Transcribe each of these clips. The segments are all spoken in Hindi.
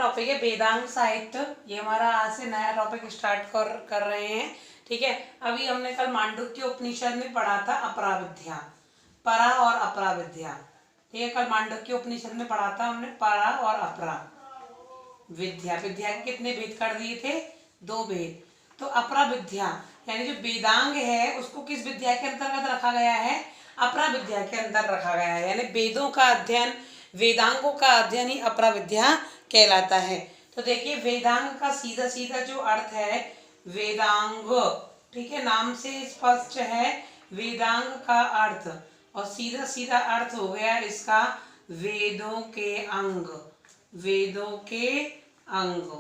टॉपिक है वेदांग साहित्य। ये हमारा आज से नया टॉपिक स्टार्ट कर रहे हैं। ठीक है, अभी हमने कल मांडुक्य उपनिषद में पढ़ा था अपराविद्या, परा और अपराविद्या। ठीक है, कल मांडुक्य उपनिषद में पढ़ा था हमने परा और अपरा विद्या। विद्या के कितने भेद कर दिए थे? 2 भेद। तो अपराविद्या यानी जो वेदांग है उसको किस विद्या के अंतर्गत रखा गया है? अपराविद्या के अंदर रखा गया है। यानी वेदों का अध्ययन, वेदांगों का अध्ययन ही अपराविद्या कहलाता है। तो देखिए, वेदांग का सीधा सीधा जो अर्थ है वेदांग, ठीक है, नाम से स्पष्ट है वेदांग का अर्थ, और सीधा सीधा अर्थ हो गया इसका वेदों के अंग, वेदों के अंग।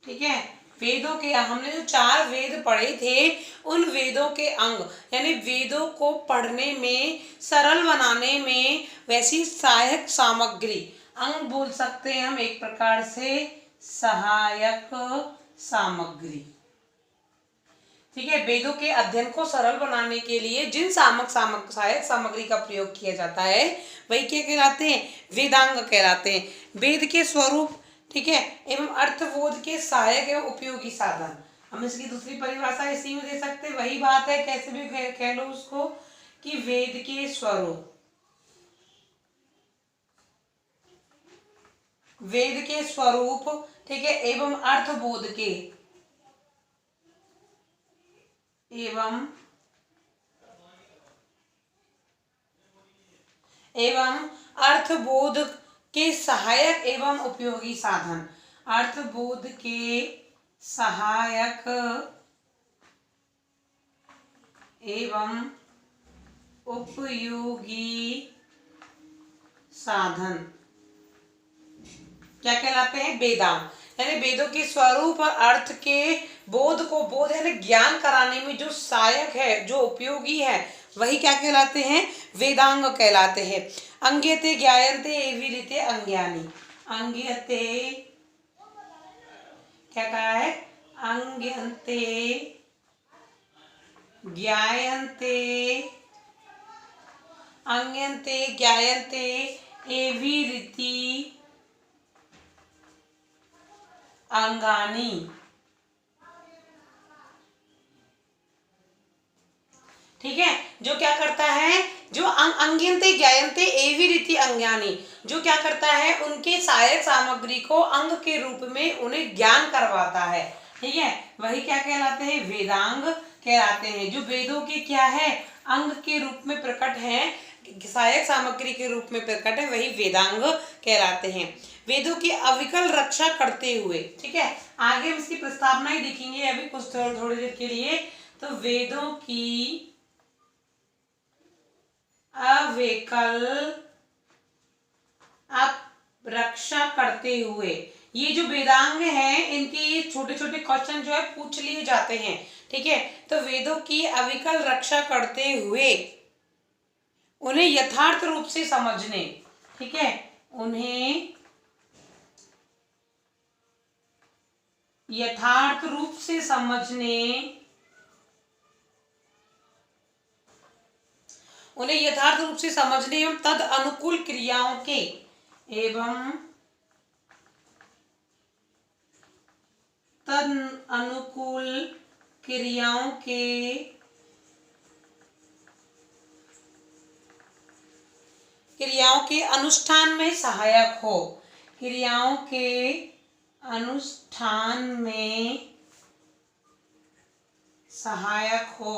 ठीक है, वेदों के, हमने जो 4 वेद पढ़े थे उन वेदों के अंग, यानी वेदों को पढ़ने में, सरल बनाने में वैसी सहायक सामग्री, अंग बोल सकते हैं हम एक प्रकार से सहायक सामग्री। ठीक है, वेदों के अध्ययन को सरल बनाने के लिए जिन सहायक सामग्री का प्रयोग किया जाता है वही क्या कहलाते हैं? वेदांग कहलाते हैं। वेद के स्वरूप, ठीक है, एवं अर्थबोध के सहायक एवं उपयोगी साधन। हम इसकी दूसरी परिभाषा इसी में दे सकते हैं, वही बात है, कैसे भी कह लो उसको, कि वेद के स्वरूप, वेद के स्वरूप, ठीक है, एवं अर्थबोध के, एवं अर्थबोध के सहायक एवं उपयोगी साधन। अर्थबोध के सहायक एवं उपयोगी साधन क्या कहलाते हैं? वेदांग। यानी वेदों के स्वरूप और अर्थ के बोध को, बोध यानी ज्ञान कराने में जो सहायक है, जो उपयोगी है, वही क्या कहलाते हैं? वेदांग कहलाते हैं। अंग्यते ज्ञायन्ते एवं रीते अंज्ञानी। अंग्यते क्या कहा है? अंग्यन्ते ज्ञायन्ते, अंग्यन्ते ज्ञायन्ते एवं रीति अंगानी। ठीक है, जो क्या करता है, जो अंग्यन्ते ज्ञायन्ते एवं रीति अंगानी, जो क्या करता है, उनके सहायक सामग्री को अंग के रूप में उन्हें ज्ञान करवाता है। ठीक है, वही क्या कहलाते हैं? वेदांग कहलाते हैं। जो वेदों के क्या है, अंग के रूप में प्रकट है, सहायक सामग्री के रूप में प्रकट है, वही वेदांग कहलाते हैं। वेदों की अविकल रक्षा करते हुए, ठीक है, आगे हम इसकी प्रस्तावना ही देखेंगे अभी कुछ थोड़ी देर के लिए। तो वेदों की अविकल रक्षा करते हुए, ये जो वेदांग हैं इनके छोटे छोटे क्वेश्चन जो है पूछ लिए जाते हैं। ठीक है, तो वेदों की अविकल रक्षा करते हुए उन्हें यथार्थ रूप से समझने, ठीक है, उन्हें यथार्थ रूप से समझने, उन्हें यथार्थ रूप से समझने एवं तद अनुकूल क्रियाओं के, एवं तद अनुकूल क्रियाओं के अनुष्ठान में सहायक हो, क्रियाओं के अनुष्ठान में सहायक हो,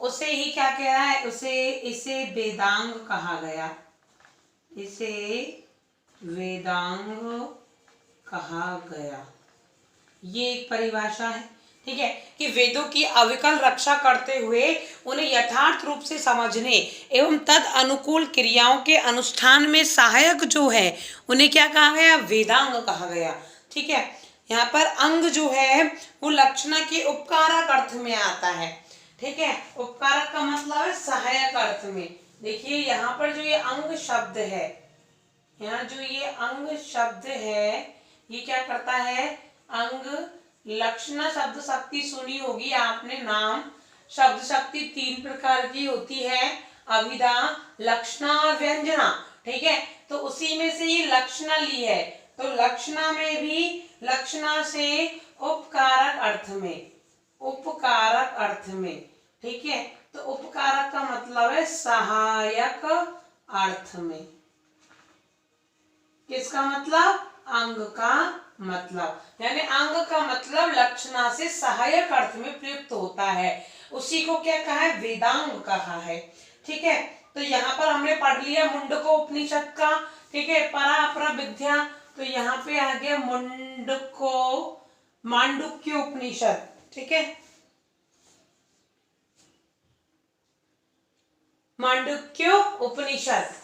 उसे ही क्या कह रहा है? इसे वेदांग कहा गया, इसे वेदांग कहा गया। ये एक परिभाषा है। ठीक है, कि वेदों की अविकल रक्षा करते हुए उन्हें यथार्थ रूप से समझने एवं तद अनुकूल क्रियाओं के अनुष्ठान में सहायक जो है उन्हें क्या कहा गया? वेदांग कहा गया। ठीक है, यहाँ पर अंग जो है वो लक्षणा के उपकारक अर्थ में आता है। ठीक है, उपकारक का मतलब है सहायक अर्थ में। देखिए यहाँ पर जो ये अंग शब्द है, यहाँ जो ये अंग शब्द है, ये क्या करता है? अंग लक्षणा शब्द शक्ति सुनी होगी आपने नाम। शब्द शक्ति 3 प्रकार की होती है, अभिधा, लक्षणा और व्यंजना। ठीक है, तो उसी में से ये लक्षणा ली है, तो लक्षणा में भी लक्षणा से उपकारक अर्थ में, उपकारक अर्थ में। ठीक है, तो उपकारक का मतलब है सहायक अर्थ में। किसका मतलब? अंग का मतलब, यानी अंग का मतलब लक्षणा से सहायक अर्थ में प्रयुक्त होता है, उसी को क्या कहा है? वेदांग कहा है। ठीक है, तो यहाँ पर हमने पढ़ लिया मुंडको उपनिषद का। ठीक है, परा अपरा विद्या, तो यहाँ पे आ गया मुंडको मांडुक्य उपनिषद। ठीक है, मांडुक्य उपनिषद,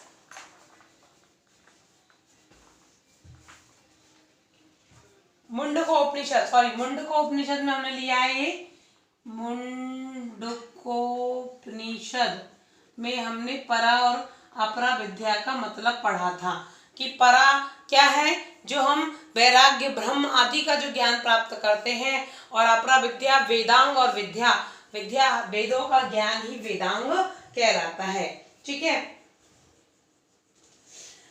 मुंडको उपनिषद, सॉरी मुंडको उपनिषद में हमने लिया है ये, मुंडकोपनिषद में हमने परा और अपरा विद्या का मतलब पढ़ा था कि परा क्या है? जो हम वैराग्य, ब्रह्म आदि का जो ज्ञान प्राप्त करते हैं, और अपरा विद्या वेदांग और विद्या, विद्या वेदों का ज्ञान ही वेदांग कहलाता है। ठीक है,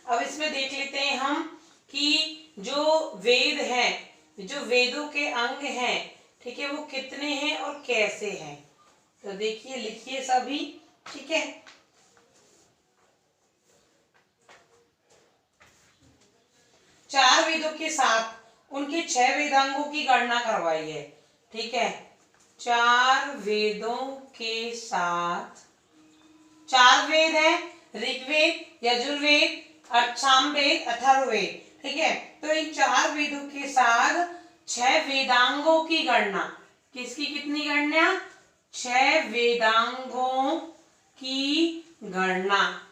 अब इसमें देख लेते हैं हम कि जो वेद है, जो वेदों के अंग हैं, ठीक है, वो कितने हैं और कैसे हैं। तो देखिए, लिखिए सभी। ठीक है, चार वेदों के साथ उनके 6 वेदांगों की गणना करवाई है। ठीक है, 4 वेदों के साथ, 4 वेद है, ऋग्वेद, यजुर्वेद, सामवेद, अथर्ववेद। ठीक है, तो इन 4 वेदों के साथ 6 वेदांगों की गणना, किसकी कितनी गणना? 6 वेदांगों की गणना,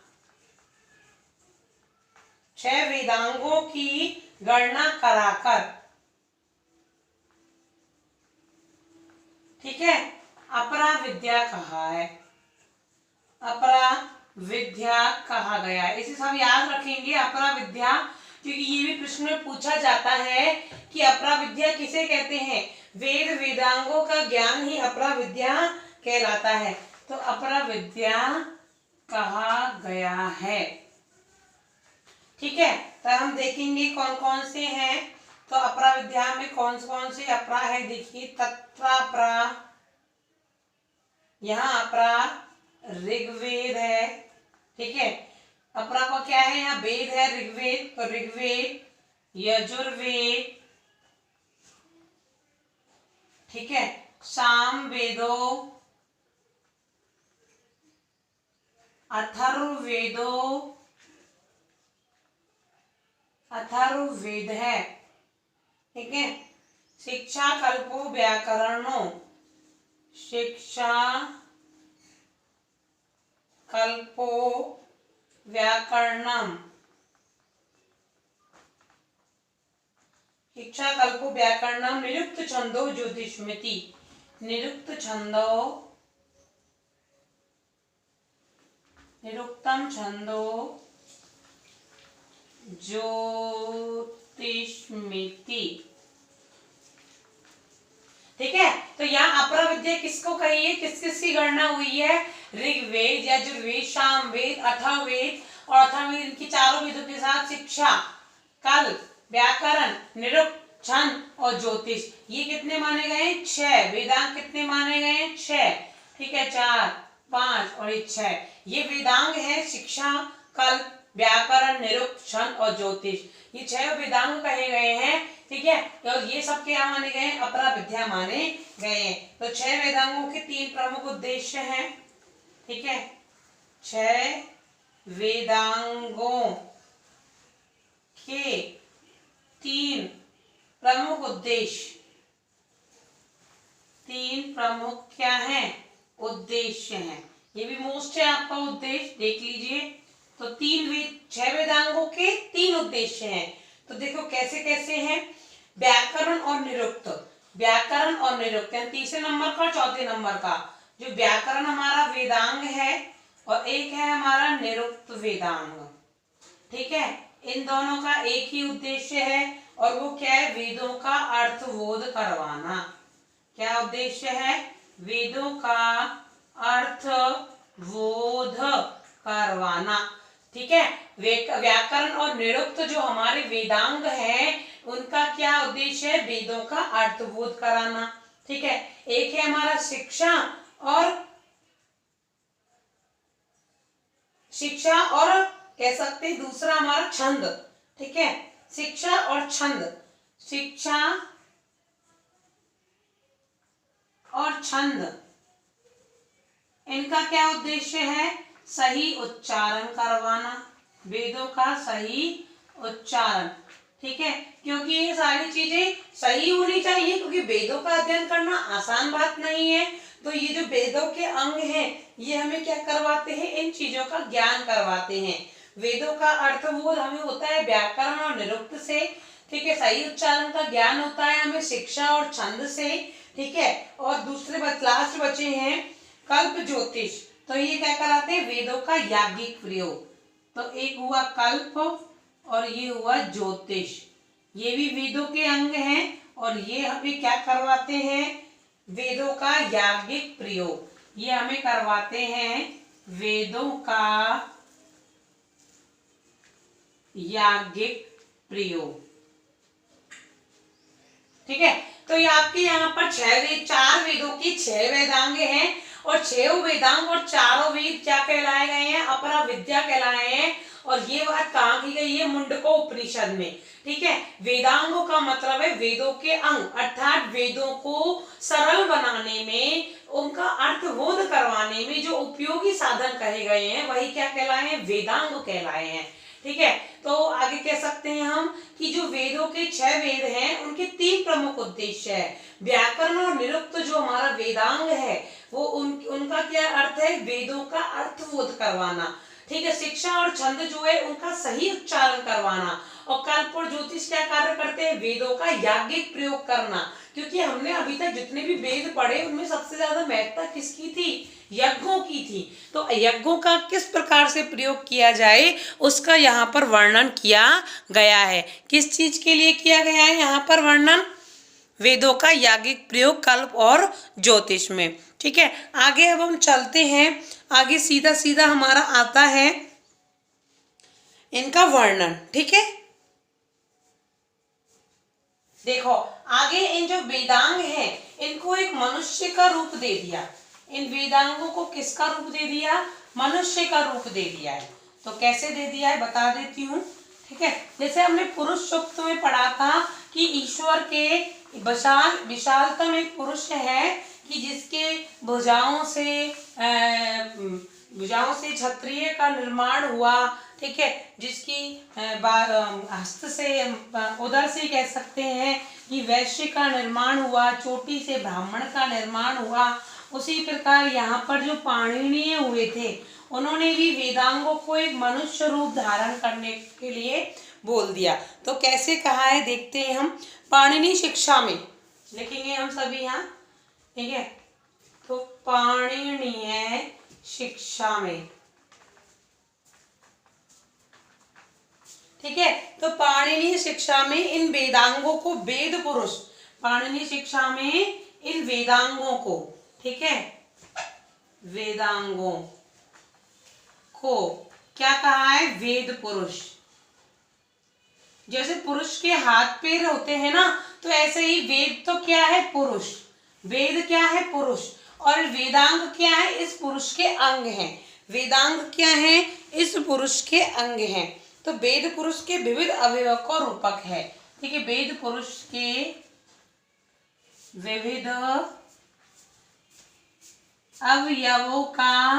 6 वेदांगों की गणना कराकर, ठीक है, अपरा विद्या कहा है, अपरा विद्या कहा गया है। इसे सब याद रखेंगे, अपरा विद्या, क्योंकि ये भी प्रश्न में पूछा जाता है कि अपरा विद्या किसे कहते हैं? वेद वेदांगों का ज्ञान ही अपरा विद्या कहलाता है, तो अपरा विद्या कहा गया है। ठीक है, तो हम देखेंगे कौन कौन से हैं। तो अपरा विद्या में कौन से अपरा है? देखिए, तत्रापरा, यहाँ अपरा ऋग्वेद है। ठीक है, अपरा का क्या है? यहाँ वेद है, ऋग्वेद, तो ऋग्वेद, यजुर्वेद, ठीक है, सामवेदो, अथर्ववेदो, अथर्ववेद है। ठीक है, शिक्षा कल्पो व्याकरणो, शिक्षा कल्पो व्याकरणम, शिक्षा कल्पो व्याकरणम, निरुक्त छंदो ज्योतिष्मति, निरुक्त छंदो, निरुक्तम छंदो ज्योतिष्मति। ठीक है, तो यहाँ अपरा विद्या किसको कही है? किस किस की गणना हुई है? ऋग्वेद, यजुर्वेद, सामवेद, अथर्ववेद, और अथर्ववेद इनकी चारों वेदों के साथ शिक्षा, कल्प, व्याकरण, निरुक्त, छंद और ज्योतिष, ये कितने माने गए? 6 वेदांग। कितने माने गए? 6। ठीक है, 4, 5 और 6, ये वेदांग है। शिक्षा, कल्प, व्याकरण, निरुक्त, छंद और ज्योतिष, ये 6 वेदांग कहे गए हैं। ठीक है, और ये सब क्या माने गए? अपरा विद्या माने गए हैं। तो 6 वेदांगों के 3 प्रमुख उद्देश्य हैं। ठीक है, 6 वेदांगों के 3 प्रमुख उद्देश्य, 3 प्रमुख क्या हैं? उद्देश्य हैं। ये भी मोस्ट है आपका उद्देश्य, देख लीजिए। तो 6 वेदांगों के 3 उद्देश्य हैं। तो देखो कैसे कैसे हैं। व्याकरण और निरुक्त, व्याकरण और निरुक्त, तीसरे नंबर का, चौथे नंबर का। जो व्याकरण हमारा वेदांग है और एक है हमारा निरुक्त वेदांग। ठीक है, इन दोनों का एक ही उद्देश्य है, और वो क्या है? वेदों का अर्थबोध करवाना। क्या उद्देश्य है? वेदों का अर्थबोध करवाना। ठीक है, व्याकरण और निरुक्त जो हमारे वेदांग हैं उनका क्या उद्देश्य है? वेदों का अर्थबोध कराना। ठीक है, एक है हमारा शिक्षा और कह सकते हैं दूसरा हमारा छंद। ठीक है, शिक्षा और छंद, शिक्षा और छंद, इनका क्या उद्देश्य है? सही उच्चारण करवाना, वेदों का सही उच्चारण। ठीक है, क्योंकि ये सारी चीजें सही होनी चाहिए, क्योंकि वेदों का अध्ययन करना आसान बात नहीं है। तो ये जो वेदों के अंग हैं ये हमें क्या करवाते हैं? इन चीजों का ज्ञान करवाते हैं। वेदों का अर्थबोध हमें होता है व्याकरण और निरुक्त से। ठीक है, सही उच्चारण का ज्ञान होता है हमें शिक्षा और छंद से। ठीक है, और दूसरे लास्ट बचे हैं कल्प ज्योतिष। तो ये क्या कराते हैं? वेदों का याज्ञिक प्रयोग। तो एक हुआ कल्प और ये हुआ ज्योतिष, ये भी वेदों के अंग हैं और ये हमें क्या करवाते हैं? वेदों का याज्ञिक प्रयोग। ये हमें करवाते हैं वेदों का याज्ञिक प्रयोग। ठीक है, तो ये आपके यहाँ पर 4 वेदों की 6 वेदांग हैं और 6 वेदांग और चारों वेद क्या कहलाए गए हैं? अपरा विद्या कहलाए हैं। और ये बात कहाँ की गई है? मुंडको उपनिषद में। ठीक है, वेदांगों का मतलब है वेदों के अंग, अर्थात वेदों को सरल बनाने में, उनका अर्थबोध करवाने में जो उपयोगी साधन कहे गए हैं वही क्या कहलाए हैं? वेदांग कहलाए हैं। ठीक है, तो आगे कह सकते हैं हम कि जो वेदों के 6 वेद हैं उनके 3 प्रमुख उद्देश्य है। व्याकरण और निरुक्त जो हमारा वेदांग है वो उनका क्या अर्थ है? वेदों का अर्थबोध करवाना। ठीक है, शिक्षा और छंद जो है उनका सही उच्चारण करवाना। और कल्प और ज्योतिष क्या कार्य करते हैं? वेदों का याज्ञिक प्रयोग करना। क्योंकि हमने अभी तक जितने भी वेद पढ़े उनमें सबसे ज्यादा महत्ता किसकी थी? यज्ञों की थी। तो यज्ञों का किस प्रकार से प्रयोग किया जाए उसका यहाँ पर वर्णन किया गया है। किस चीज के लिए किया गया है यहाँ पर वर्णन? वेदों का याज्ञिक प्रयोग कल्प और ज्योतिष में। ठीक है, आगे अब हम चलते हैं। आगे सीधा सीधा हमारा आता है इनका वर्णन। ठीक है, देखो आगे इन जो वेदांग हैं इनको एक मनुष्य का रूप दे दिया। इन वेदांगों को किसका रूप दे दिया? मनुष्य का रूप दे दिया है। तो कैसे दे दिया है बता देती हूँ। ठीक है, जैसे हमने पुरुष सूक्त में पढ़ा था कि ईश्वर के विशालतम एक पुरुष है कि जिसके भुजाओं से क्षत्रिय का निर्माण हुआ। ठीक है, जिसकी हस्त से उदर से कह सकते हैं कि वैश्य का निर्माण हुआ, चोटी से ब्राह्मण का निर्माण हुआ। उसी प्रकार यहाँ पर जो पाणिनीय हुए थे उन्होंने भी वेदांगों को एक मनुष्य रूप धारण करने के लिए बोल दिया। तो कैसे कहा है देखते हैं हम। पाणिनी शिक्षा में लिखेंगे हम सभी यहाँ। ठीक है, तो पाणिनीय शिक्षा में। ठीक है, तो पाणिनीय शिक्षा में इन वेदांगों को वेद पुरुष, पाणिनीय शिक्षा में इन वेदांगों को, ठीक है, वेदांगों को क्या कहा है? वेद पुरुष। जैसे पुरुष के हाथ पैर होते हैं ना, तो ऐसे ही वेद तो क्या है? पुरुष। वेद क्या है? पुरुष। और वेदांग क्या है? इस पुरुष के अंग हैं। वेदांग क्या है? इस पुरुष के अंग हैं। तो वेद पुरुष के विविध अवयव का रूपक है। ठीक है, वेद पुरुष के विविध अवयवों का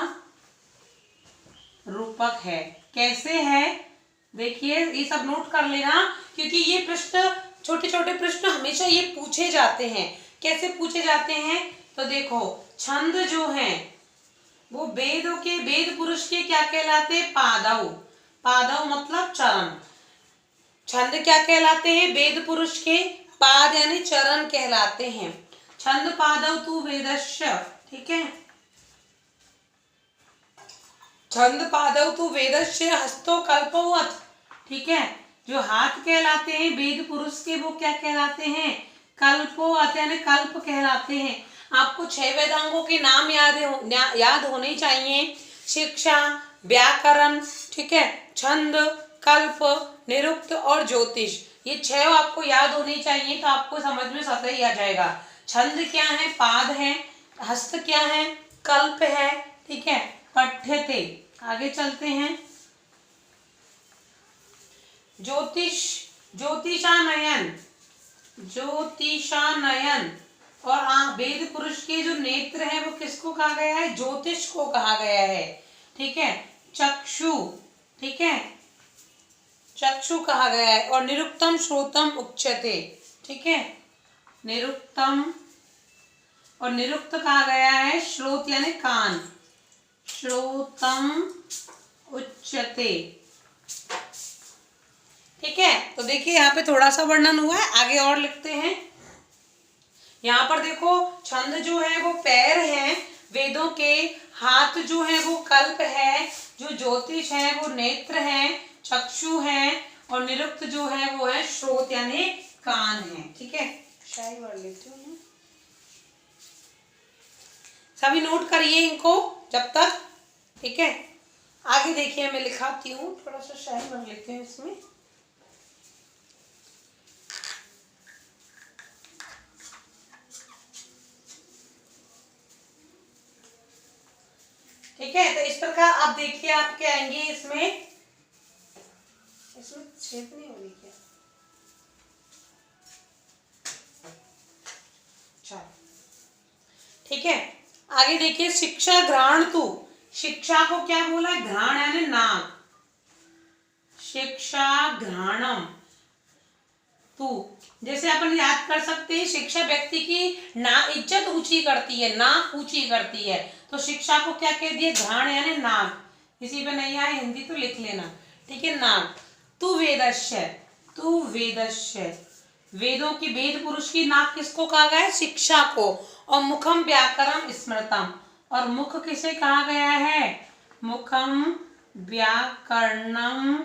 रूपक है। कैसे है देखिए, ये सब नोट कर लेना, क्योंकि ये प्रश्न, छोटे छोटे प्रश्न हमेशा ये पूछे जाते हैं। कैसे पूछे जाते हैं? तो देखो, छंद जो हैं वो वेद पुरुष के क्या कहलाते हैं? पादव। पादव मतलब चरण। छंद क्या कहलाते हैं? वेद पुरुष के पाद यानी चरण कहलाते हैं। छंद पादव तू वेदस्य। ठीक है, छंद पादव तू वेदस्य हस्तो कल्पवत। ठीक है, जो हाथ कहलाते हैं वेद पुरुष के वो क्या कहलाते हैं? कल्पवत यानी कल्प कहलाते हैं। आपको 6 वेदांगों के नाम याद होने चाहिए। शिक्षा, व्याकरण, ठीक है, छंद, कल्प, निरुक्त और ज्योतिष। ये 6 आपको याद होनी चाहिए, तो आपको समझ में स्वतः ही आ जाएगा। छंद क्या है, पाद है, हस्त क्या है, कल्प है, ठीक है, पठ्यते। आगे चलते हैं। ज्योतिष, ज्योतिषानयन, ज्योतिषानयन और वेद पुरुष के जो नेत्र है वो किसको कहा गया है, ज्योतिष को कहा गया है, ठीक है। चक्षु, ठीक है, चक्षु कहा गया है। और निरुक्तम श्रोतम उच्यते, ठीक है, निरुक्तम और निरुक्त कहा गया है श्रोत यानी कान, श्रोतम उच्यते, ठीक है। तो देखिए यहाँ पे थोड़ा सा वर्णन हुआ है, आगे और लिखते हैं। यहाँ पर देखो छंद जो है वो पैर है वेदों के, हाथ जो है वो कल्प है, जो ज्योतिष है वो नेत्र है, चक्षु है, और निरुक्त जो है वो है श्रोत यानी कान है, ठीक है। शायद वर्ड लेती हूँ, सभी नोट करिए इनको जब तक, ठीक है। आगे देखिए मैं लिखाती हूँ, थोड़ा सा शायद वर्ड लेते हैं इसमें। ठीक है, तो इस प्रकार आप देखिए आप क्या आएंगे इसमें छेद नहीं होगी क्या, चलो ठीक है। आगे देखिए शिक्षा घ्राण तू, शिक्षा को क्या बोला है, घ्राण यानी नाक, शिक्षा घ्राणम तू। जैसे अपन याद कर सकते हैं शिक्षा व्यक्ति की ना इज्जत ऊंची करती है, नाक ऊंची करती है, तो शिक्षा को क्या कह दिया, घ्राण यानी नाक। किसी पे नहीं आए हिंदी तो लिख लेना, ठीक है, नाक। तू वेदस्य, तू वेदस्य, वेदों की, वेद पुरुष की नाक किसको कहा गया है, शिक्षा को। और मुखम व्याकरण स्मृतम, और मुख किसे कहा गया है, मुखम व्याकरणम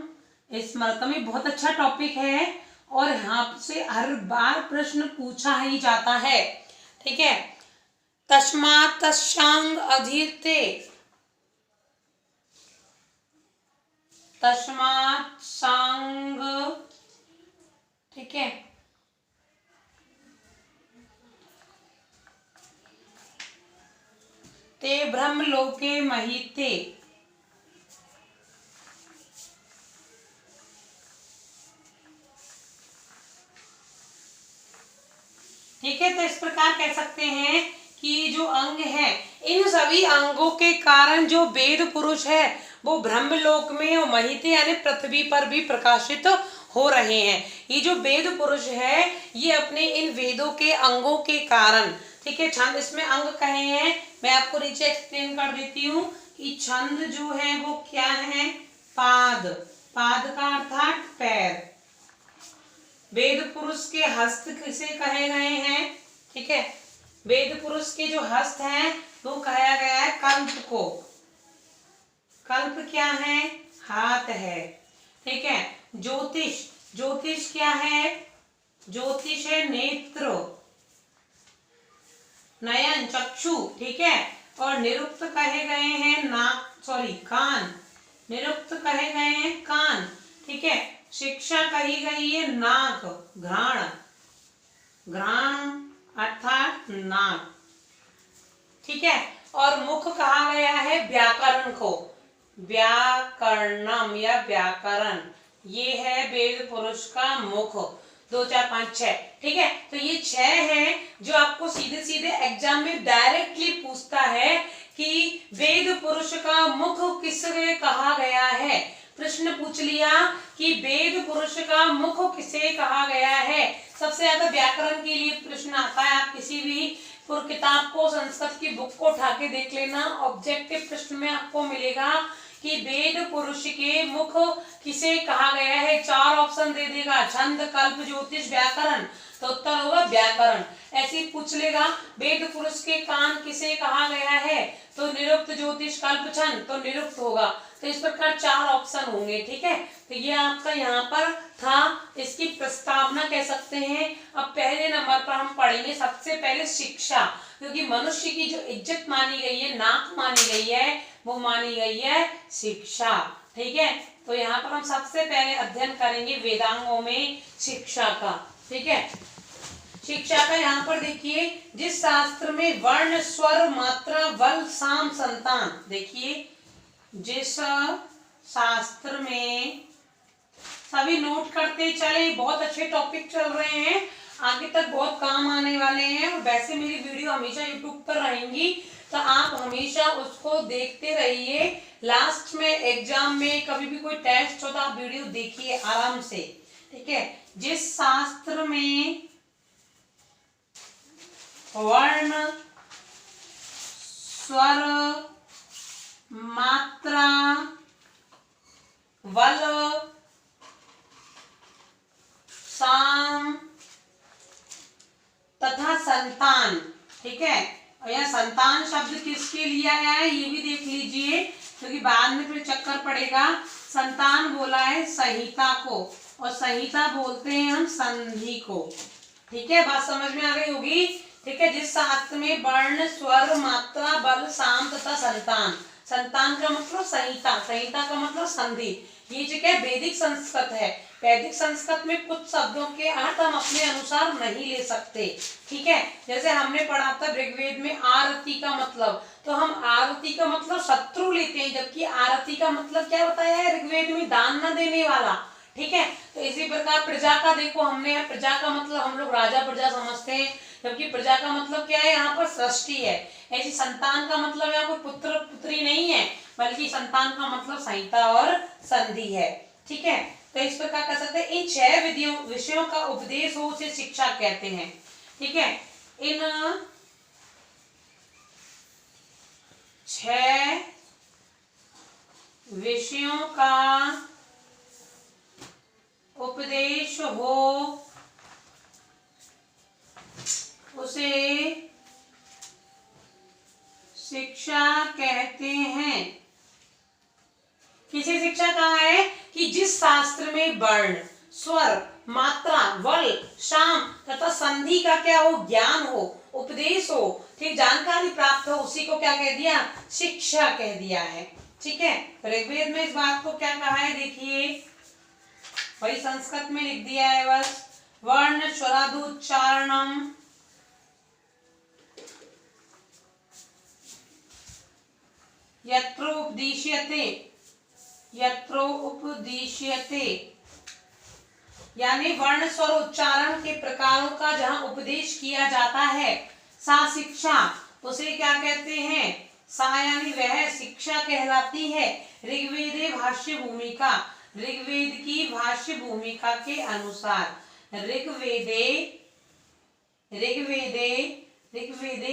स्मृतम। ये बहुत अच्छा टॉपिक है और यहाँ से हर बार प्रश्न पूछा ही जाता है, ठीक है। तस्मात् तस्यांग अधीते, तस्मात् सांग, ठीक है, ते ब्रह्मलोके महीते, ठीक है। तो इस प्रकार कह सकते हैं कि जो अंग है, इन सभी अंगों के कारण जो वेद पुरुष है वो ब्रह्मलोक में और महीते यानी पृथ्वी पर भी प्रकाशित हो रहे हैं। ये जो वेद पुरुष है ये अपने इन वेदों के अंगों के कारण, ठीक है। छंद इसमें अंग कहे हैं, मैं आपको नीचे एक्सप्लेन कर देती हूँ कि छंद जो है वो क्या है, पाद, पाद का अर्थात पैर। वेद पुरुष के हस्त किसे कहे गए हैं, ठीक है, वेद पुरुष के जो हस्त हैं वो कहा गया है कल्प को। कल्प क्या है, हाथ है, ठीक है। ज्योतिष, ज्योतिष क्या है, ज्योतिष है नेत्र, नयन चक्षु, ठीक है। और निरुक्त कहे गए हैं नाक, सॉरी कान, निरुक्त कहे गए हैं कान, ठीक है। शिक्षा कही गई है नाक, घ्राण, घ्राण अर्थात नाक, ठीक है। और मुख कहा गया है व्याकरण को, व्याकरणम या व्याकरण, ये है वेद पुरुष का मुख। 2 4 5 6, ठीक है। तो ये 6 हैं जो आपको सीधे सीधे एग्जाम में डायरेक्टली पूछता है कि वेद पुरुष का मुख किसे कहा गया है। प्रश्न पूछ लिया कि वेद पुरुष का मुख किसे कहा गया है। सबसे ज्यादा व्याकरण के लिए प्रश्न आता है, आप किसी भी किताब को, संस्कृत की बुक को उठा के देख लेना, ऑब्जेक्टिव प्रश्न में आपको मिलेगा कि वेद पुरुष के मुख किसे कहा गया है। 4 ऑप्शन दे देगा, छंद, कल्प, ज्योतिष, व्याकरण, तो उत्तर होगा व्याकरण। ऐसे ही पूछ लेगा वेद पुरुष के कान किसे कहा गया है, तो निरुक्त, ज्योतिष, कल्प, छंद, तो निरुक्त होगा। तो इस प्रकार 4 ऑप्शन होंगे, ठीक है। तो ये आपका यहाँ पर था, इसकी प्रस्तावना कह सकते हैं। अब पहले नंबर पर हम पढ़ेंगे सबसे पहले शिक्षा, क्योंकि मनुष्य की जो इज्जत मानी गई है, नाक मानी गई है, वो मानी गई है शिक्षा। ठीक है, तो यहाँ पर हम सबसे पहले अध्ययन करेंगे वेदांगों में शिक्षा का। ठीक है, शिक्षा का यहाँ पर देखिए, जिस शास्त्र में वर्ण स्वर मात्रा बल साम संतान, देखिए जिस शास्त्र में, सभी नोट करते चले, बहुत अच्छे टॉपिक चल रहे हैं, आगे तक बहुत काम आने वाले हैं। और वैसे मेरी वीडियो हमेशा यूट्यूब पर रहेंगी, तो आप हमेशा उसको देखते रहिए। लास्ट में एग्जाम में कभी भी कोई टेस्ट हो तो आप वीडियो देखिए आराम से। ठीक है, जिस शास्त्र में वर्ण स्वर मात्रा बल साम तथा संतान, ठीक है, और यह संतान शब्द किसके लिए आया है ये भी देख लीजिए, क्योंकि बाद में फिर चक्कर पड़ेगा। संतान बोला है संहिता को, और संहिता बोलते हैं हम संधि को। ठीक है, बात समझ में आ गई होगी। ठीक है, जिस शास्त्र में वर्ण स्वर मात्रा बल साम तथा संतान, संतान का मतलब संहिता, संहिता का मतलब संधि, ये जगह वैदिक संस्कृत है। वैदिक संस्कृत में कुछ शब्दों के अर्थ हम अपने अनुसार नहीं ले सकते। ठीक है, जैसे हमने पढ़ा था ऋग्वेद में आरती का मतलब, तो हम आरती का मतलब शत्रु लेते हैं, जबकि आरती का मतलब क्या बताया है ऋग्वेद में, दान न देने वाला। ठीक है, तो इसी प्रकार प्रजा का देखो, हमने प्रजा का मतलब हम लोग राजा प्रजा समझते हैं, जबकि प्रजा का मतलब क्या है, यहाँ पर सृष्टि है। ऐसी संतान का मतलब यहाँ कोई पुत्र पुत्री नहीं है, बल्कि संतान का मतलब संहिता और संधि है। ठीक है, तो इस प्रकार कर सकते हैं। इन 6 विषयों का उपदेश हो उसे शिक्षा कहते हैं। ठीक है, इन 6 विषयों का उपदेश हो उसे शिक्षा कहते हैं। किसे शिक्षा कहा है कि जिस शास्त्र में वर्ण स्वर मात्रा बल साम तथा संधि का क्या हो, ज्ञान हो, उपदेश हो, ठीक, जानकारी प्राप्त हो, उसी को क्या कह दिया, शिक्षा कह दिया है। ठीक है, ऋग्वेद में इस बात को क्या कहा है देखिए, वही संस्कृत में लिख दिया है बस, वर्ण स्वरादुच्चारणम यत्रो उपदिश्यते, यानी वर्ण स्वर उच्चारण के प्रकारों का जहां उपदेश किया जाता है, सा शिक्षा, उसे क्या कहते हैं, सा यानी वह शिक्षा कहलाती है। ऋग्वेदे भाष्य भूमिका, ऋग्वेद की भाष्य भूमिका के अनुसार, ऋग्वेदे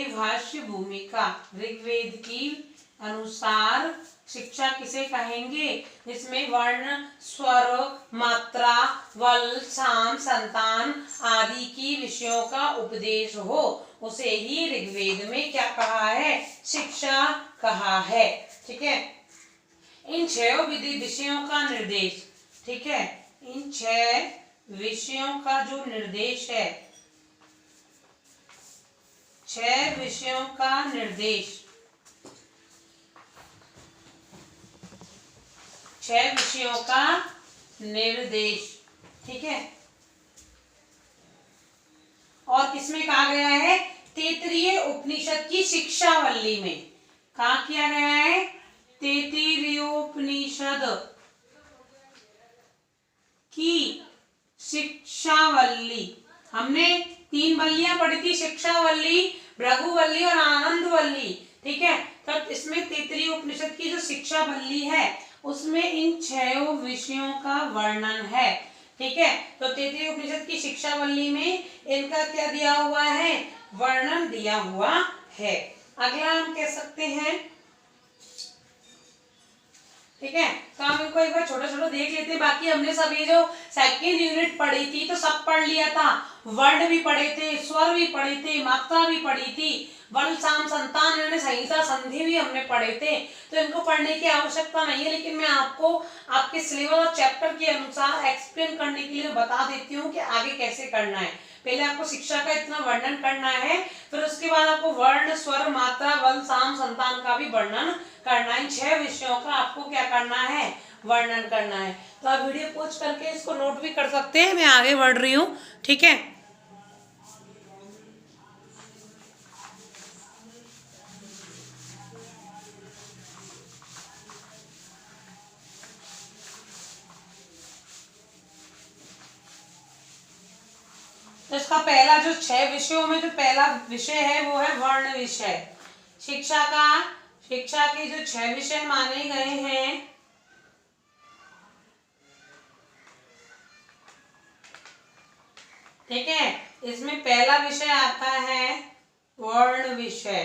भाष्य भूमिका, ऋग्वेद की अनुसार शिक्षा किसे कहेंगे, जिसमें वर्ण स्वर मात्रा बल साम संतान आदि की विषयों का उपदेश हो, उसे ही ऋग्वेद में क्या कहा है, शिक्षा कहा है। ठीक है, इन 6 विषयों का निर्देश, ठीक है, इन 6 विषयों का जो निर्देश है, 6 विषयों का निर्देश, 6 विषयों का निर्देश, ठीक है, और किसमें कहा गया है, तैत्तिरीय उपनिषद की शिक्षावल्ली में कहा किया गया है, तैत्तिरीयोपनिषद की शिक्षावल्ली। हमने 3 वल्लियां पढ़ी थी, शिक्षावल्ली, भृगुवल्ली और आनंदवल्ली। ठीक है, तब इसमें तैत्तिरीय उपनिषद की जो शिक्षावल्ली है उसमें इन 6 विषयों का वर्णन है। ठीक है, तो तैत्तिरीय उपनिषद की शिक्षावल्ली में इनका क्या दिया हुआ है, वर्णन दिया हुआ है। अगला हम कह सकते हैं, ठीक है, तो हम इनको एक बार छोटा छोटा देख लेते हैं। बाकी हमने सब ये जो सेकंड यूनिट पढ़ी थी तो सब पढ़ लिया था, वर्ण भी पढ़े थे, स्वर भी पढ़े थे, मात्रा भी पढ़ी थी, बल साम संतान यानी संहिता संधि भी हमने पढ़े थे, तो इनको पढ़ने की आवश्यकता नहीं है। लेकिन मैं आपको आपके सिलेबस और चैप्टर के अनुसार एक्सप्लेन करने के लिए बता देती हूँ कि आगे कैसे करना है। पहले आपको शिक्षा का इतना वर्णन करना है, फिर उसके बाद आपको वर्ण, स्वर, मात्रा, बल, साम, संतान का भी वर्णन करना है। 6 विषयों का आपको क्या करना है, वर्णन करना है। तो आप वीडियो पॉज करके इसको नोट भी कर सकते हैं, मैं आगे बढ़ रही हूँ, ठीक है। तो इसका पहला जो 6 विषयों में जो पहला विषय है वो है वर्ण विषय। शिक्षा के जो 6 विषय माने गए हैं, ठीक है, इसमें पहला विषय आता है वर्ण विषय,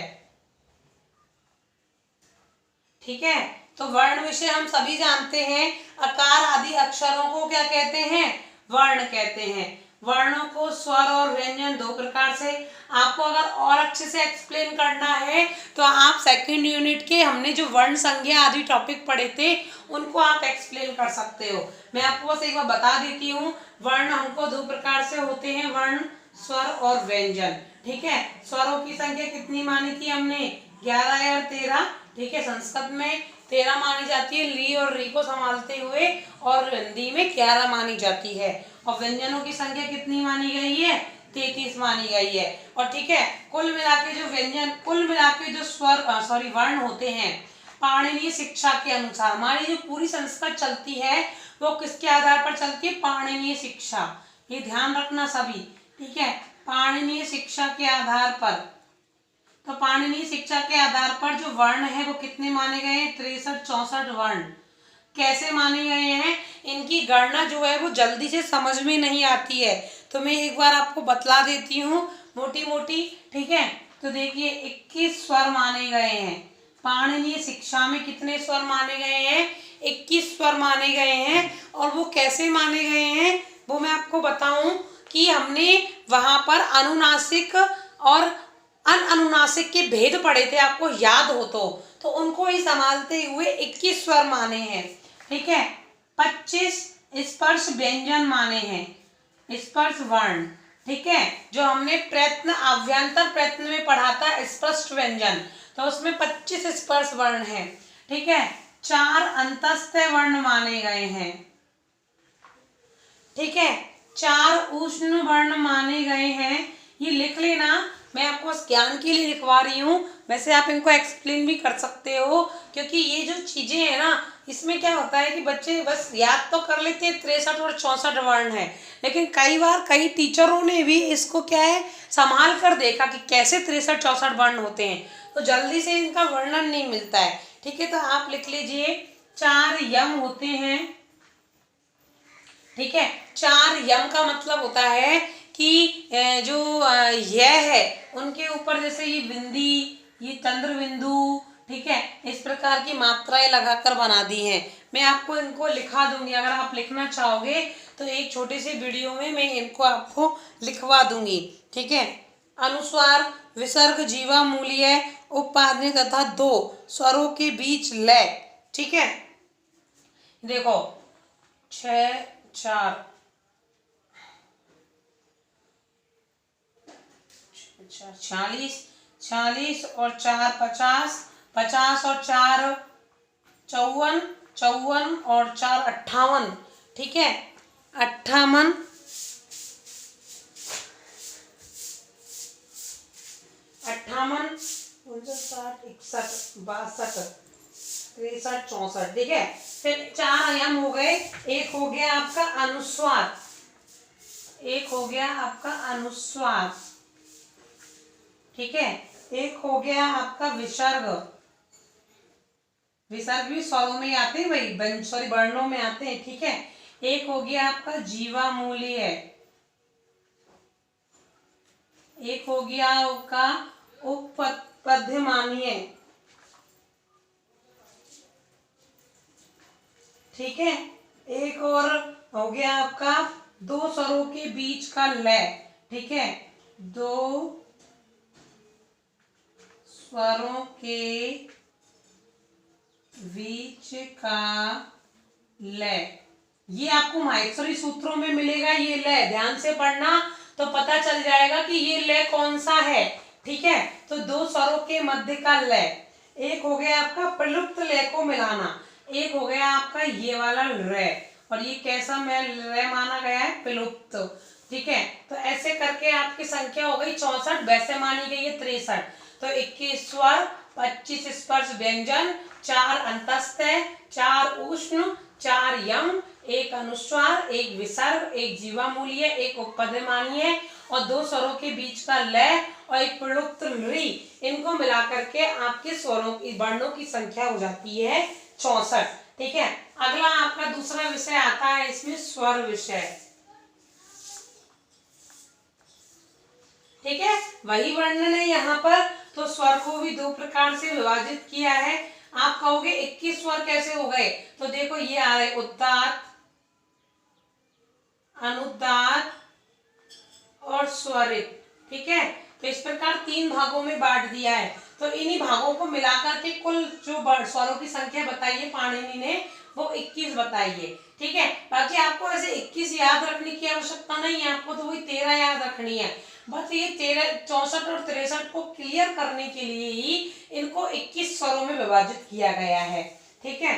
ठीक है। तो वर्ण विषय हम सभी जानते हैं, आकार आदि अक्षरों को क्या कहते हैं, वर्ण कहते हैं। वर्णों को स्वर और व्यंजन 2 प्रकार से, आपको अगर और अच्छे से एक्सप्लेन करना है तो आप सेकंड यूनिट के हमने जो वर्ण संज्ञा आदि टॉपिक पढ़े थे उनको आप एक्सप्लेन कर सकते हो। मैं आपको बस एक बार बता देती हूँ, वर्ण हमको 2 प्रकार से होते हैं, वर्ण, स्वर और व्यंजन, ठीक है। स्वरों की संख्या कितनी मानी थी हमने, 11 और 13, ठीक है। संस्कृत में 13 मानी जाती है ली और री को संभालते हुए, और हिंदी में 11 मानी जाती है। और व्यंजनों की संख्या कितनी मानी गई है, 33 मानी गई है। और ठीक है, कुल मिला के जो वर्ण होते हैं पाणिनीय शिक्षा के अनुसार, हमारी जो पूरी संस्कृत चलती है वो किसके आधार पर चलती है, पाणिनीय शिक्षा, ये ध्यान रखना सभी, ठीक है। पाणिनीय शिक्षा के आधार पर, तो पाणिनीय शिक्षा के आधार पर जो वर्ण है वो कितने माने गए हैं, 63-64 वर्ण। कैसे माने गए हैं, इनकी गणना जो है वो जल्दी से समझ में नहीं आती है, तो मैं एक बार आपको बतला देती हूँ मोटी मोटी, ठीक है। तो देखिए 21 स्वर माने गए हैं, पाणिनीय शिक्षा में कितने स्वर माने गए हैं, 21 स्वर माने गए हैं। और वो कैसे माने गए हैं वो मैं आपको बताऊं कि हमने वहां पर अनुनासिक और अनुनासिक के भेद पढ़े थे, आपको याद हो तो उनको ही संभालते हुए 21 स्वर माने हैं, ठीक है। 25 स्पर्श व्यंजन माने हैं, स्पर्श वर्ण, ठीक है, जो हमने प्रयत्न अभ्यंतर प्रयत्न में पढ़ा था स्पष्ट व्यंजन, तो उसमें 25 स्पर्श वर्ण है, ठीक है। 4 अंतस्थ वर्ण माने गए हैं, ठीक है। 4 उष्ण वर्ण माने गए हैं, ये लिख लेना, मैं आपको बस ज्ञान के लिए लिखवा रही हूँ, वैसे आप इनको एक्सप्लेन भी कर सकते हो, क्योंकि ये जो चीजें हैं ना इसमें क्या होता है कि बच्चे बस याद तो कर लेते हैं 63 और 64 वर्ण है, लेकिन कई बार कई टीचरों ने भी इसको क्या है संभाल कर देखा कि कैसे 63-64 वर्ण होते हैं, तो जल्दी से इनका वर्णन नहीं मिलता है, ठीक है। तो आप लिख लीजिए 4 यम होते हैं, ठीक है। 4 यम का मतलब होता है कि जो यह है उनके ऊपर जैसे ये बिंदी, ये चंद्र बिंदु, ठीक है, इस प्रकार की मात्राएं लगाकर बना दी हैं। मैं आपको इनको लिखा दूंगी, अगर आप लिखना चाहोगे तो एक छोटे से वीडियो में मैं इनको आपको लिखवा दूंगी, ठीक है। अनुस्वार, विसर्ग, जीवा मूल्य, उपाधि तथा 2 स्वरों के बीच लय, ठीक है। देखो 6 4 46 और 4 50, 50 और 4 54, 54 और 4 58, ठीक है। 58, 59, 61, 62, 63, 64, ठीक है। फिर 4 आयाम हो गए, एक हो गया आपका अनुस्वार, ठीक है। एक हो गया आपका विसर्ग, विसर्ग भी स्वरों में आते हैं भाई, सॉरी वर्णों में आते हैं, ठीक है। एक हो गया आपका जीवा मूल्य, एक हो गया आपका उपपद्यमानीय, ठीक है। एक और हो गया आपका 2 स्वरों के बीच का लय, ठीक है, 2 स्वरों के बीच का लय, ये आपको माहेश्वरी सूत्रों में मिलेगा, ये लय ध्यान से पढ़ना, तो पता चल जाएगा कि ये लय कौन सा है। ठीक है, तो दो स्वरों के मध्य का लय, एक हो गया आपका प्रलुप्त लय को मिलाना, एक हो गया आपका ये वाला रे, और ये कैसा में रे माना गया है, प्रलुप्त। ठीक है, तो ऐसे करके आपकी संख्या हो गई 64, वैसे मानी गई है 63। तो 21 स्वर, 25 स्पर्श व्यंजन, 4 अंतस्थ, 4 उष्ण, 4 यम, 1 अनुस्वार, 1 विसर्ग, 1 जीवामूलीय, 1 उपपदमानीय और 2 स्वरों के बीच का लय और एक प्रलुप्त री, इनको मिलाकर के आपके स्वरों की वर्णों की संख्या हो जाती है 64। ठीक है, अगला आपका दूसरा विषय आता है इसमें स्वर विषय। ठीक है, वही वर्णन है यहाँ पर। तो स्वर को भी दो प्रकार से विभाजित किया है। आप कहोगे 21 स्वर कैसे हो गए, तो देखो ये आ रहे उदात्त, अनुदात्त और स्वरित। ठीक है, तो इस प्रकार 3 भागों में बांट दिया है। तो इन्हीं भागों को मिलाकर के कुल जो स्वरों की संख्या बताई है पाणिनि ने, वो 21 बताई है। ठीक है, बाकी आपको ऐसे 21 याद रखने की आवश्यकता नहीं है, आपको तो वही 13 याद रखनी है। बस ये 13, 64 और 63 को क्लियर करने के लिए ही इनको 21 स्वरों में विभाजित किया गया है। ठीक है,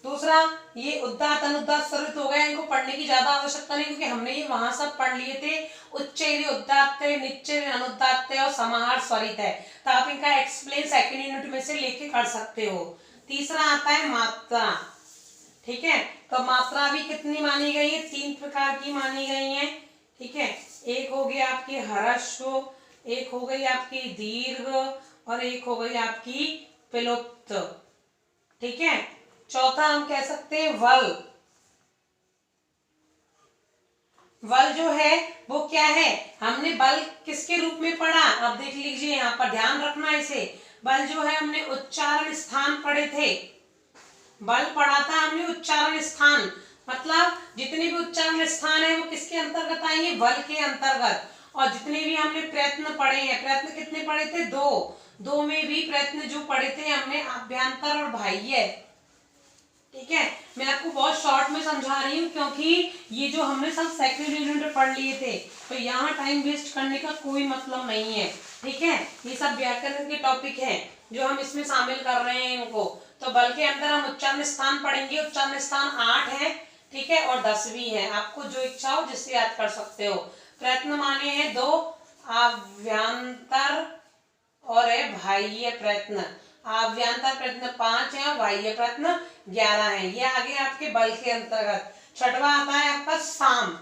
दूसरा ये उदात्त, अनुदात्त, स्वरित हो गया, इनको पढ़ने की ज्यादा आवश्यकता नहीं, क्योंकि हमने ये वहां सब पढ़ लिए थे। उच्चैरी उदात्त है, निच्चैरी अनुदात्त है और समाहार स्वरित है। तो आप इनका एक्सप्लेन सेकंड यूनिट में से लेके कर सकते हो। तीसरा आता है मात्रा। ठीक है, तो मात्रा भी कितनी मानी गई है, 3 प्रकार की मानी गई है। ठीक है, एक हो गई आपकी ह्रस्व, एक हो गई आपकी दीर्घ और एक हो गई आपकी विलुप्त। ठीक है, चौथा हम कह सकते हैं वल। वल जो है वो क्या है, हमने बल किसके रूप में पढ़ा, अब देख लीजिए यहाँ पर, ध्यान रखना इसे। बल जो है हमने उच्चारण स्थान पढ़े थे, बल पढ़ा था हमने उच्चारण स्थान, मतलब जितने भी उच्चारण स्थान है वो किसके अंतर्गत आएंगे, बल के अंतर्गत। और जितने भी हमने प्रयत्न पढ़े हैं, प्रयत्न कितने पढ़े थे, 2 में भी प्रयत्न जो पढ़े थे हमने अभ्यंतर और बाह्य। ठीक है, मैं आपको बहुत शॉर्ट में समझा रही हूँ, क्योंकि ये जो हमने सब सेकंड यूनिट में पढ़ लिए थे, तो यहाँ टाइम वेस्ट करने का कोई मतलब नहीं है। ठीक है, ये सब व्याकरण के टॉपिक हैं जो हम इसमें शामिल कर रहे हैं इनको। तो बल के अंदर हम उच्चारण स्थान पढ़ेंगे, उच्चारण स्थान 8 है। ठीक है, और 10 भी है, आपको जो इच्छा हो जिससे याद कर सकते हो। प्रयत्न माने हैं 2, आभ्यंतर और है बाह्य प्रयत्न। आभ्यंतर प्रयत्न 5 है और बाह्य प्रयत्न 11 है। ये आगे आपके बल के अंतर्गत। छठवा आता है आपका साम।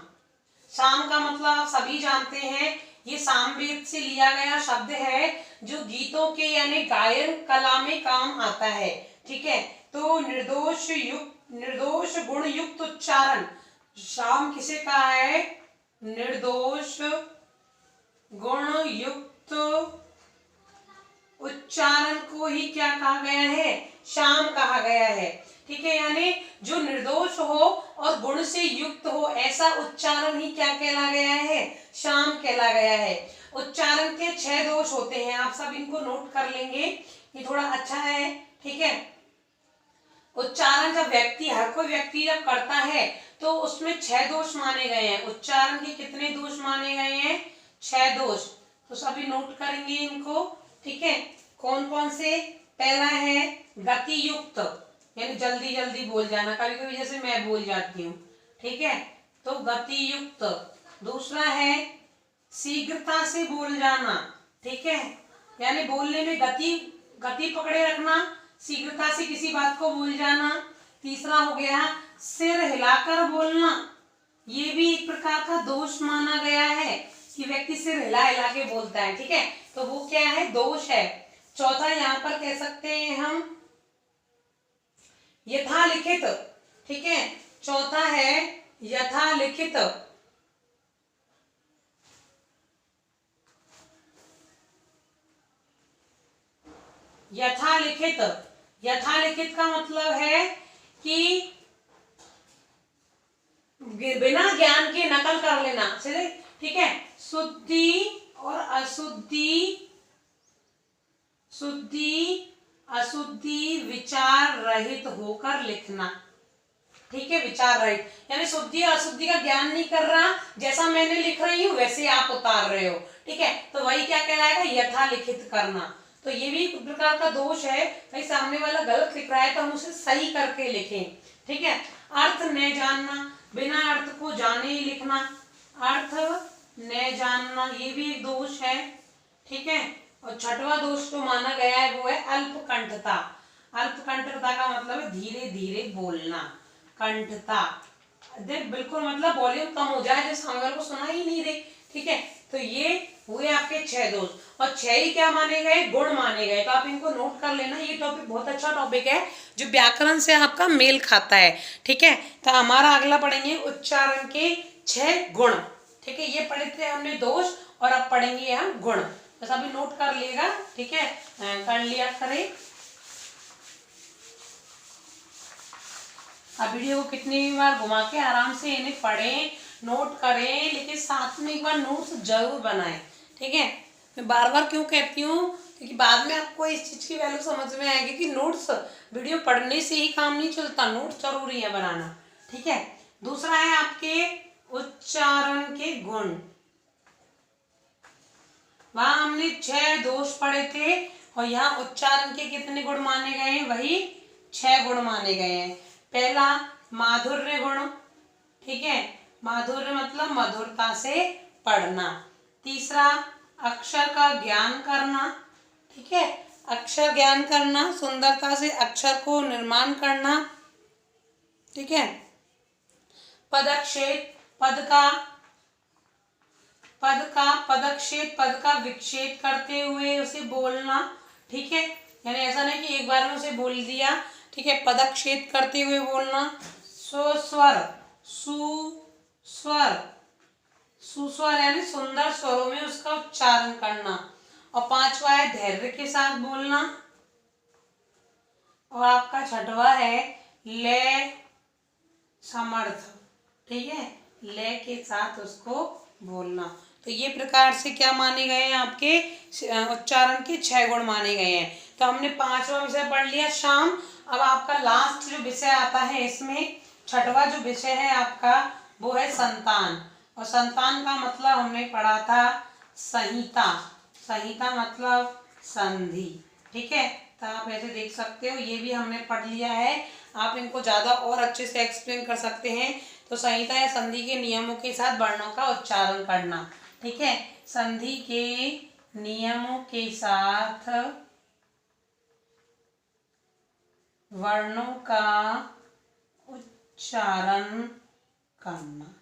साम का मतलब आप सभी जानते हैं, ये सामवेद से लिया गया शब्द है जो गीतों के यानी गायन कला में काम आता है। ठीक है, तो निर्दोष गुण युक्त उच्चारण, साम किसे कहा है, निर्दोष गुण युक्त उच्चारण को ही क्या कहा गया है, शाम कहा गया है। ठीक है, यानी जो निर्दोष हो और गुण से युक्त हो, ऐसा उच्चारण ही क्या कहला गया है, शाम कहला गया है। उच्चारण के 6 दोष होते हैं, आप सब इनको नोट कर लेंगे, ये थोड़ा अच्छा है। ठीक है, उच्चारण जब व्यक्ति, हर कोई व्यक्ति जब करता है तो उसमें 6 दोष माने गए हैं। उच्चारण के कितने दोष माने गए हैं, 6 दोष। तो सभी नोट करेंगे इनको। ठीक है, कौन कौन से, पहला है गति युक्त, यानी जल्दी जल्दी बोल जाना, कभी कभी जैसे मैं बोल जाती हूँ। ठीक है, तो गति युक्त। दूसरा है शीघ्रता से बोल जाना। ठीक है, यानी बोलने में गति पकड़े रखना, शीघ्रता से किसी बात को भूल जाना। तीसरा हो गया सिर हिलाकर बोलना, ये भी एक प्रकार का दोष माना गया है कि व्यक्ति सिर हिला हिला के बोलता है। ठीक है, तो वो क्या है, दोष है। चौथा यहाँ पर कह सकते हैं हम यथालिखित। ठीक है, चौथा है यथालिखित। यथालिखित, यथालिखित का मतलब है कि बिना ज्ञान के नकल कर लेना। चलिए, ठीक है, शुद्धि और अशुद्धि, शुद्धि अशुद्धि विचार रहित होकर लिखना। ठीक है, विचार रहित, यानी शुद्धि अशुद्धि का ज्ञान नहीं कर रहा, जैसा मैंने लिख रही हूँ वैसे आप उतार रहे हो। ठीक है, तो वही क्या कहलाएगा, यथा लिखित करना। तो ये भी एक प्रकार का दोष है, भाई सामने वाला गलत लिख रहा है तो हम उसे सही करके लिखें। ठीक है, अर्थ न जानना, बिना अर्थ को जाने ही लिखना, अर्थ न जानना, ये भी एक दोष है। ठीक है, और छठवां दोष जो माना गया है वो है अल्पकंठता। अल्पकंठता का मतलब है धीरे धीरे बोलना। कंठता देख बिल्कुल मतलब वॉल्यूम कम हो जाए जैसे सामने वाले को सुना ही नहीं दे। ठीक है, तो ये हुए आपके 6 दोष, और 6 ही क्या माने गए, गुण माने गए। तो आप इनको नोट कर लेना, ये टॉपिक बहुत अच्छा टॉपिक है जो व्याकरण से आपका मेल खाता है। ठीक है, तो हमारा अगला पढ़ेंगे उच्चारण के 6 गुण। ठीक है, ये पढ़े थे हमने दोष, और अब पढ़ेंगे हम गुण। बस अभी नोट कर लिएगा। ठीक है, कर लिया करें। अब वीडियो को कितनी बार घुमा के आराम से इन्हें पढ़ें, नोट करें, लेकिन साथ में एक बार नोट्स जरूर बनाएं। ठीक है, मैं बार बार क्यों कहती हूँ, क्योंकि बाद में आपको इस चीज़ की वैल्यू समझ में आएगी कि नोट्स वीडियो पढ़ने से ही काम नहीं चलता, नोट्स जरूरी है बनाना। ठीक है, दूसरा है आपके उच्चारण के गुण। वहां हमने 6 दोष पढ़े थे, और यहाँ उच्चारण के कितने गुण माने गए हैं, वही 6 गुण माने गए हैं। पहला माधुर्य गुण। ठीक है, माधुर्य मतलब मधुरता से पढ़ना। तीसरा अक्षर का ज्ञान करना। ठीक है, अक्षर ज्ञान करना, सुंदरता से अक्षर को निर्माण करना। ठीक है, पदक्षेप, पदक्षेप, पद का विक्षेप करते हुए उसे बोलना। ठीक है, यानी ऐसा नहीं कि एक बार में उसे बोल दिया। ठीक है, पदक्षेप करते हुए बोलना। सुस्वर, सुस्वर, सुस्वर यानी सुंदर स्वरों में उसका उच्चारण करना। और पांचवा है धैर्य के साथ बोलना। और आपका छठवा है लय समर्थ। ठीक है, लय के साथ उसको बोलना। तो ये प्रकार से क्या माने गए हैं, आपके उच्चारण के 6 गुण माने गए हैं। तो हमने 5वां विषय पढ़ लिया शाम। अब आपका लास्ट जो विषय आता है इसमें, छठवां जो विषय है आपका, वो है संतान। और संतान का मतलब हमने पढ़ा था संहिता। संहिता मतलब संधि। ठीक है, तो आप ऐसे देख सकते हो, ये भी हमने पढ़ लिया है। आप इनको ज़्यादा और अच्छे से एक्सप्लेन कर सकते हैं। तो संहिता या संधि के नियमों के साथ वर्णों का उच्चारण करना। ठीक है, संधि के नियमों के साथ वर्णों का उच्चारण करना।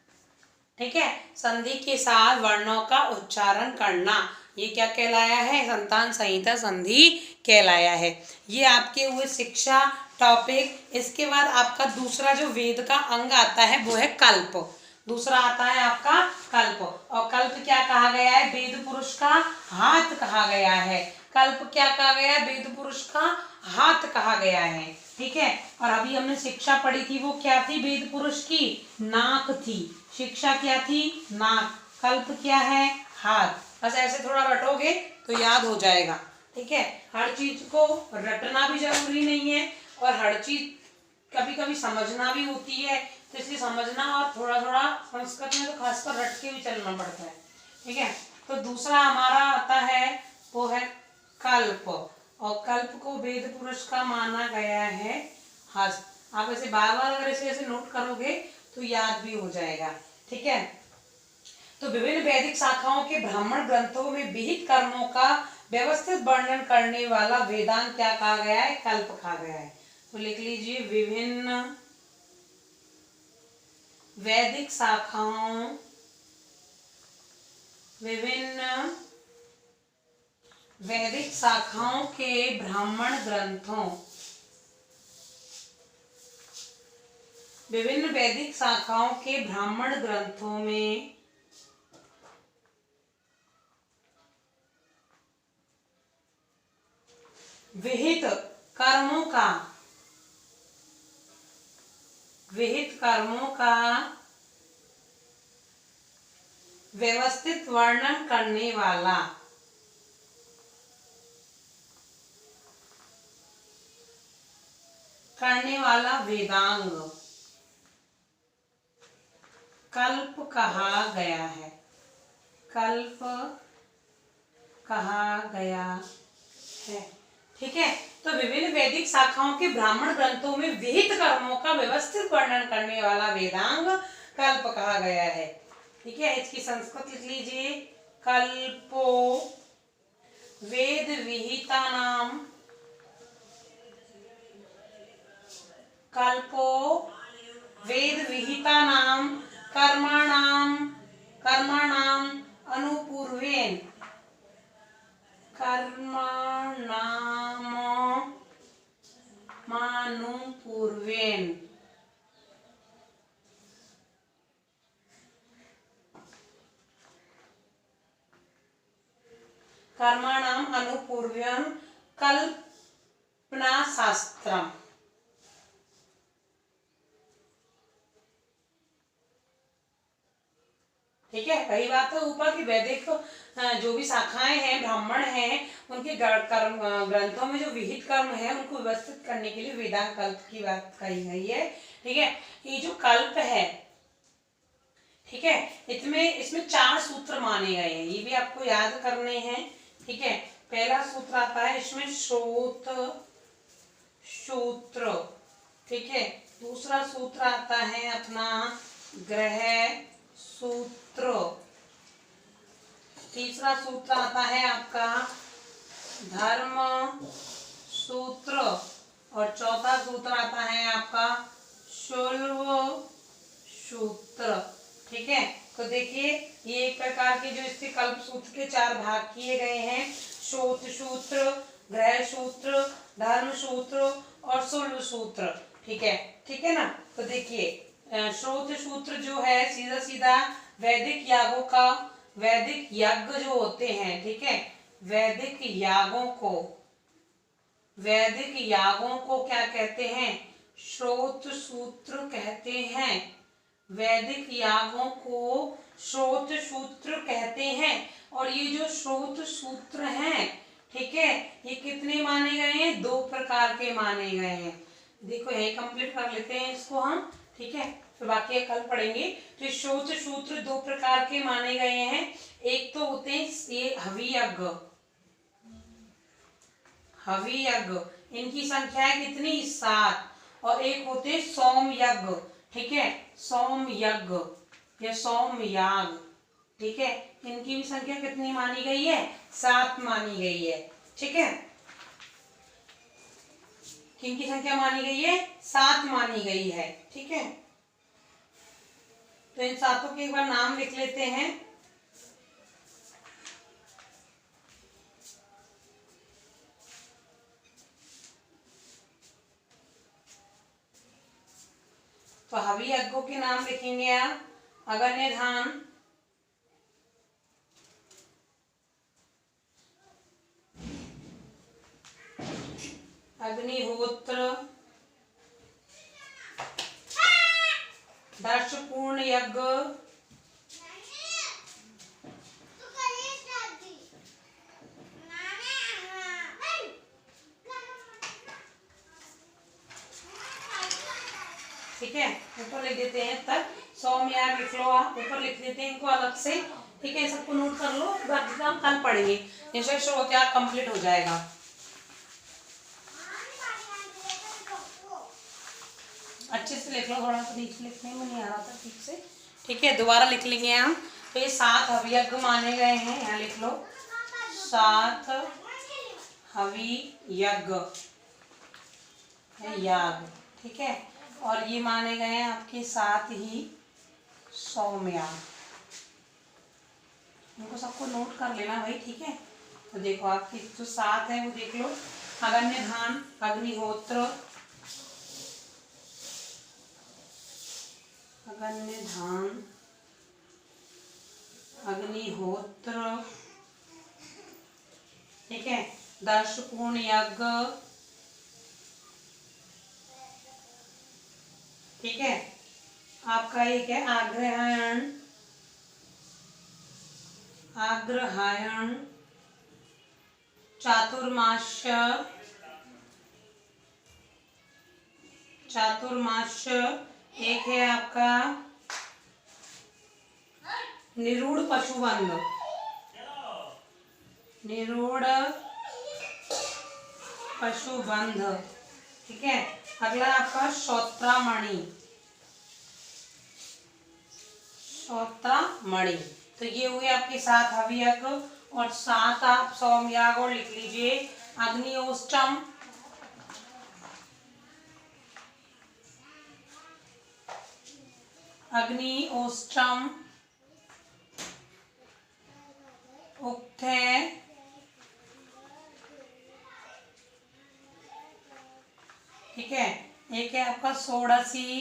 ठीक है, संधि के साथ वर्णों का उच्चारण करना, ये क्या कहलाया है, संतान संहिता संधि कहलाया है। ये आपके हुए शिक्षा टॉपिक। इसके बाद आपका दूसरा जो वेद का अंग आता है वो है कल्प। दूसरा आता है आपका कल्प। और कल्प क्या कहा गया है, वेद पुरुष का हाथ कहा गया है। कल्प क्या कहा गया है, वेद पुरुष का हाथ कहा गया है। ठीक है, और अभी हमने शिक्षा पढ़ी थी, वो क्या थी, वेद पुरुष की नाक थी। शिक्षा क्या थी, नाक। कल्प क्या है, हाथ। बस ऐसे थोड़ा रटोगे तो याद हो जाएगा। ठीक है, हर चीज को रटना भी जरूरी नहीं है, और हर चीज कभी कभी समझना भी होती है। तो इसलिए समझना, और थोड़ा थोड़ा संस्कृत में तो खासकर रट के भी चलना पड़ता है। ठीक है, तो दूसरा हमारा आता है वो है कल्प। और कल्प को वेद पुरुष का माना गया है हस्त। आप ऐसे बार बार अगर ऐसे ऐसे नोट करोगे तो याद भी हो जाएगा। ठीक है, तो विभिन्न वैदिक शाखाओं के ब्राह्मण ग्रंथों में विहित कर्मों का व्यवस्थित वर्णन करने वाला वेदांत क्या कहा गया है, कल्प कहा गया है। तो लिख लीजिए, विभिन्न वैदिक शाखाओं के ब्राह्मण ग्रंथों, विभिन्न वैदिक शाखाओं के ब्राह्मण ग्रंथों में विहित कर्मों का व्यवस्थित वर्णन करने वाला वेदांग। कल्प कहा गया है, कल्प कहा गया है। ठीक है, तो विभिन्न वैदिक शाखाओं के ब्राह्मण ग्रंथों में विहित कर्मों का व्यवस्थित वर्णन करने वाला वेदांग कल्प कहा गया है। ठीक है, इसकी संस्कृत लिख लीजिए, कल्पो वेद विहिता नाम, कल्पो वेद विहिता नाम कर्मणाम कर्मणाम अनुपूर्वेन, कर्मणाम मानुपूर्वेन, कर्मणाम अनुपूर्व्यम कल्पना शास्त्रम। ठीक है, वही बात है ऊपर की वैदिक जो भी शाखाएं हैं, ब्राह्मण हैं, उनके कर्म ग्रंथों में जो विहित कर्म है उनको व्यवस्थित करने के लिए वेदांग कल्प की बात कही गई है। ठीक है, ये जो कल्प है, ठीक है, इसमें 4 सूत्र माने गए हैं, ये भी आपको याद करने हैं। ठीक है, पहला सूत्र आता है इसमें श्रोत सूत्र। ठीक है, दूसरा सूत्र आता है अपना ग्रह सूत्र, तीसरा सूत्र आता है आपका धर्म सूत्र, और चौथा सूत्र आता है आपका शुल्व सूत्र। ठीक है, तो देखिए ये एक प्रकार के जो इसके कल्प सूत्र के 4 भाग किए गए हैं, श्रोत सूत्र, ग्रह सूत्र, धर्म सूत्र और शुल्व सूत्र। ठीक है ना। तो देखिए श्रोत सूत्र जो है सीधा सीधा वैदिक यागों का, वैदिक यज्ञ जो होते हैं, ठीक है, वैदिक यागों को क्या कहते हैं, श्रोत सूत्र कहते हैं। वैदिक यागों को श्रोत सूत्र कहते हैं। और ये जो श्रोत सूत्र हैं, ठीक है, ये कितने माने गए हैं, 2 प्रकार के माने गए हैं। देखो यही कंप्लीट कर लेते हैं इसको हम। ठीक है, फिर बाकी कल पढ़ेंगे। तो श्रोत सूत्र 2 प्रकार के माने गए हैं। एक तो होते हैं ये हवि यज्ञ, इनकी संख्या है कितनी, 7। और एक होते हैं सोम यज्ञ। ठीक है, सोम यज्ञ या सोम याग। ठीक है, इनकी भी संख्या कितनी मानी गई है, 7 मानी गई है। ठीक है, किनकी संख्या मानी गई है, 7 मानी गई है। ठीक है, तो इन 7 के एक बार नाम लिख लेते हैं। तो हवि यज्ञों के नाम लिखेंगे आप, अग्न्यधान, अग्निहोत्र, दर्शपूर्ण यज्ञ, ठीक है, ऊपर लिख देते हैं तक, सोमयाग लिख लो आप, ऊपर लिख देते हैं इनको अलग से। ठीक है, सबको नोट कर लो, बाकी काम कल पढ़ेंगे, जैसे श्रोत्याग कंप्लीट हो जाएगा। अच्छे से लिख लो, थोड़ा सा नीचे लिखने में नहीं आ रहा था ठीक से। ठीक है, दोबारा लिख लेंगे हम। तो ये 7 हवि यज्ञ माने गए हैं, यहाँ लिख लो 7 हवि यज्ञ याग। ठीक है, और ये माने गए हैं आपके 7 ही सोमयाग। इनको सबको नोट कर लेना भाई। ठीक है, तो देखो आपकी जो 7 है वो देख लो, अग्न्यधान, अग्निहोत्र, अग्निहोत्र, ठीक है, दर्शपूर्ण यज्ञ, ठीक है, आपका एक है आग्रहायण, चातुर्मास्य, एक है आपका निरूढ़ पशुबंध, निरूढ़ पशुबंध। ठीक है, अगला आपका श्रोत्रामणि, श्रोत्रामणि। तो ये हुए आपके 7 हव्यक और 7 आप सौम्याग और लिख लीजिए। अग्निओष्टम, अग्निओष्टम, उक्थे, ठीक है। एक है आपका षोडशी,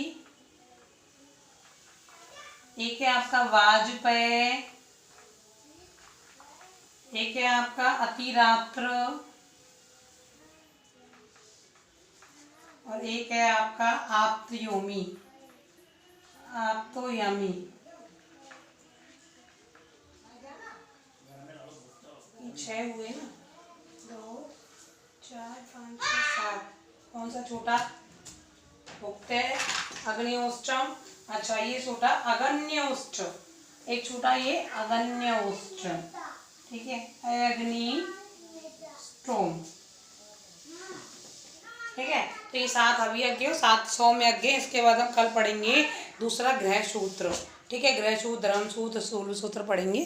एक है आपका वाजपेय, एक है आपका अतिरात्र और एक है आपका आप्तयोमी, आप्तोयमी। ये 6 हुए ना, 2 4 5 6 7। कौन सा छोटा? उक्त, अग्निओष्टम। अच्छा ये छोटा अगन्योष्ट, एक छोटा ये अगन्योष्ट। ठीक है, अग्नि स्टोम। ठीक है, तो ये 7 अभियज्ञ और 7 सौम्यज्ञ। इसके बाद हम कल पढ़ेंगे दूसरा ग्रह सूत्र। ठीक है, ग्रह सूत्र, धर्म सूत्र, सूर्य सूत्र पढ़ेंगे।